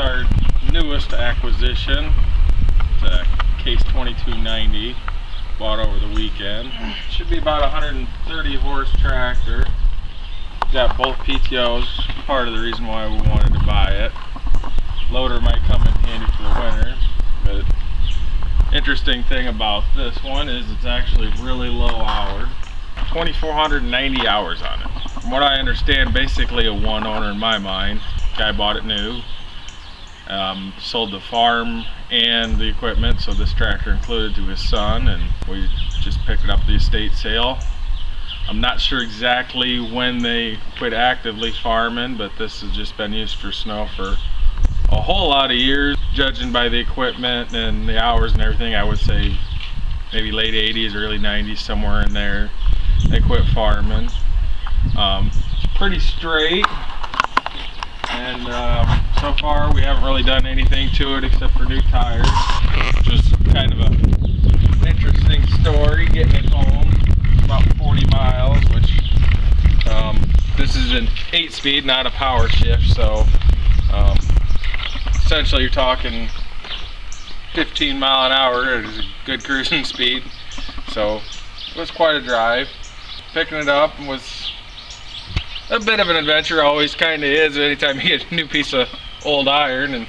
our newest acquisition. It's a Case 2290, bought over the weekend. Should be about a 130 horse tractor. Got both PTOs, part of the reason why we wanted to buy it. Loader might come in handy for the winter, but interesting thing about this one is it's actually really low hour. 2,490 hours on it. From what I understand, basically a one owner in my mind. Guy bought it new, sold the farm and the equipment, so this tractor included, to his son, and we just picked it up the estate sale. I'm not sure exactly when they quit actively farming, but this has just been used for snow for a whole lot of years. Judging by the equipment and the hours and everything, I would say maybe late 80s, early 90s, somewhere in there. They quit farming. Pretty straight, and so far we haven't really done anything to it except for new tires. Just kind of an interesting story getting it home. About 40 miles, which this is an 8-speed, not a power shift, so essentially you're talking 15 mile an hour is a good cruising speed, so it was quite a drive. Picking it up was a bit of an adventure, always kind of is anytime you get a new piece of old iron, and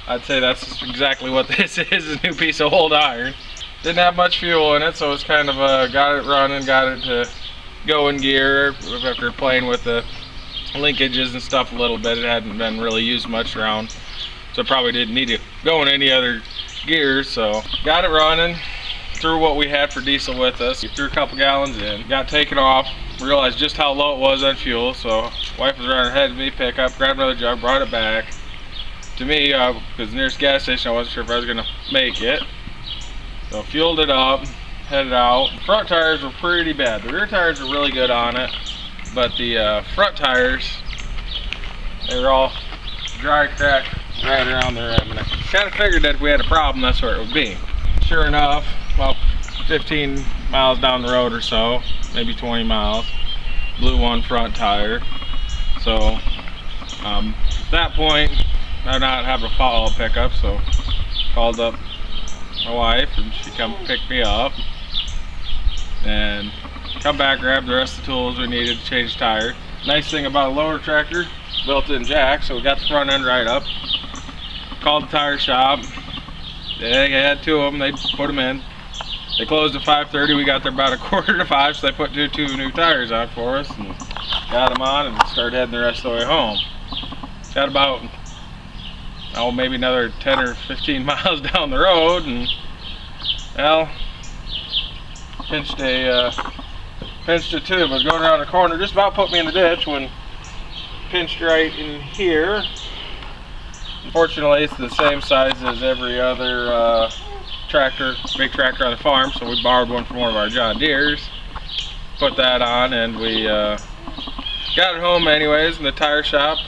I'd say that's exactly what this is, a new piece of old iron. Didn't have much fuel in it, so it's kind of got it running, got it to go in gear after playing with the linkages and stuff a little bit. It hadn't been really used much around, so probably didn't need to go in any other gears, so got it running. Threw what we had for diesel with us. We threw a couple gallons in, got taken off, realized just how low it was on fuel, so wife was running ahead of me, pick up, grabbed another jug, brought it back to me, because the nearest gas station I wasn't sure if I was going to make it. So fueled it up, headed out. The front tires were pretty bad. The rear tires were really good on it, but the front tires, they were all dry cracked right around the rim. And I kind of figured that if we had a problem, that's where it would be. Sure enough, about 15 miles down the road or so, maybe 20 miles, blew one front tire. So at that point, I not have a follow-up pickup, so called up my wife and she come pick me up and come back, grab the rest of the tools we needed to change the tire. Nice thing about a loader tractor, built-in jack, so we got the front end right up. Called the tire shop. They had two of them, they put them in. They closed at 5:30, we got there about 4:45, so they put two new tires on for us and got them on and started heading the rest of the way home. Got about, maybe another 10 or 15 miles down the road, and well, pinched a tube. I was going around the corner, just about put me in the ditch when pinched right in here. Unfortunately, it's the same size as every other tractor, big tractor on the farm, so we borrowed one from one of our John Deeres, put that on, and we got it home anyways in the tire shop.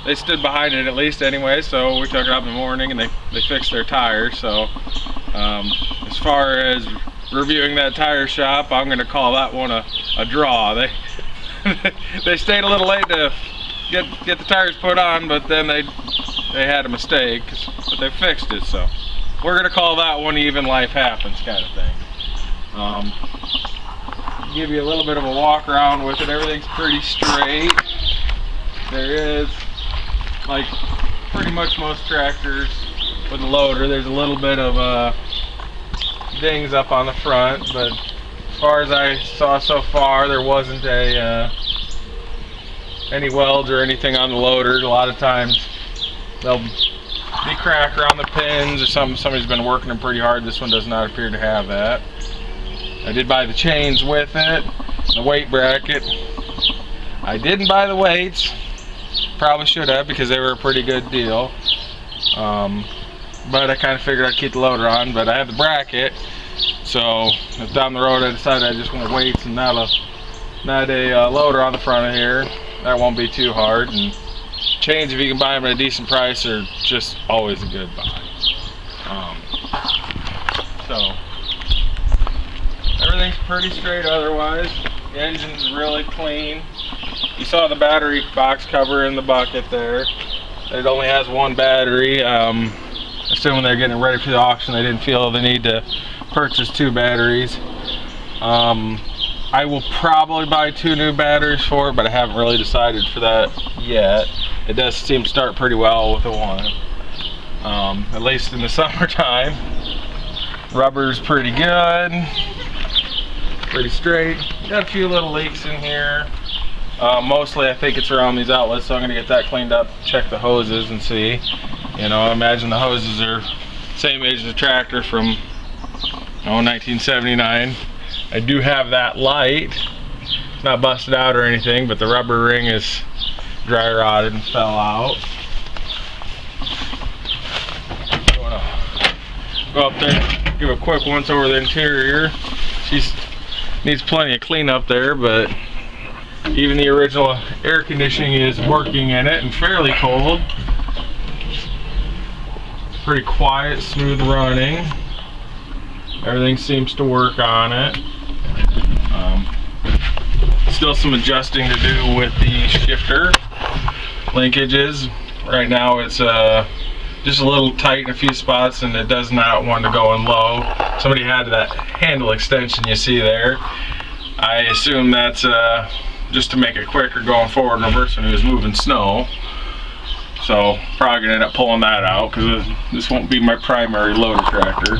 They stood behind it at least anyway, so we took it up in the morning and they fixed their tires. So as far as reviewing that tire shop, I'm going to call that one a draw. They stayed a little late to get the tires put on, but then they had a mistake, but they fixed it, so we're going to call that one even life happens kind of thing. Give you a little bit of a walk around with it. Everything's pretty straight. There is, like pretty much most tractors with a loader, there's a little bit of dings up on the front, but as far as I saw so far, there wasn't any welds or anything on the loader. A lot of times they'll be cracked around the pins or somebody's been working them pretty hard. This one does not appear to have that. I did buy the chains with it, the weight bracket. I didn't buy the weights. Probably should have, because they were a pretty good deal. But I kind of figured I'd keep the loader on, but I have the bracket, so if down the road I decided I just want weights and not a loader on the front of here, that won't be too hard. And chains, if you can buy them at a decent price, are just always a good buy. So everything's pretty straight otherwise. The engine's really clean. You saw the battery box cover in the bucket there. It only has one battery. Assuming they're getting it ready for the auction, they didn't feel the need to purchase 2 batteries. I will probably buy 2 new batteries for it, but I haven't really decided for that yet. It does seem to start pretty well with the one, at least in the summertime. Rubber's pretty good, pretty straight. Got a few little leaks in here. Mostly I think it's around these outlets, so I'm going to get that cleaned up, check the hoses and see. You know, I imagine the hoses are same age as the tractor from 1979. I do have that light. It's not busted out or anything, but the rubber ring is dry rotted and fell out. I want to go up there, give a quick once over the interior. She needs plenty of cleanup there, but even the original air conditioning is working in it and fairly cold. Pretty quiet, smooth running. Everything seems to work on it. Still some adjusting to do with the shifter linkages. Right now it's just a little tight in a few spots, and it does not want to go in low. Somebody had that handle extension you see there. I assume that's just to make it quicker going forward and reverse when he was moving snow. So probably gonna end up pulling that out because this won't be my primary loader tractor.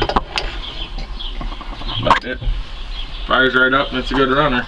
But it fires right up and it's a good runner.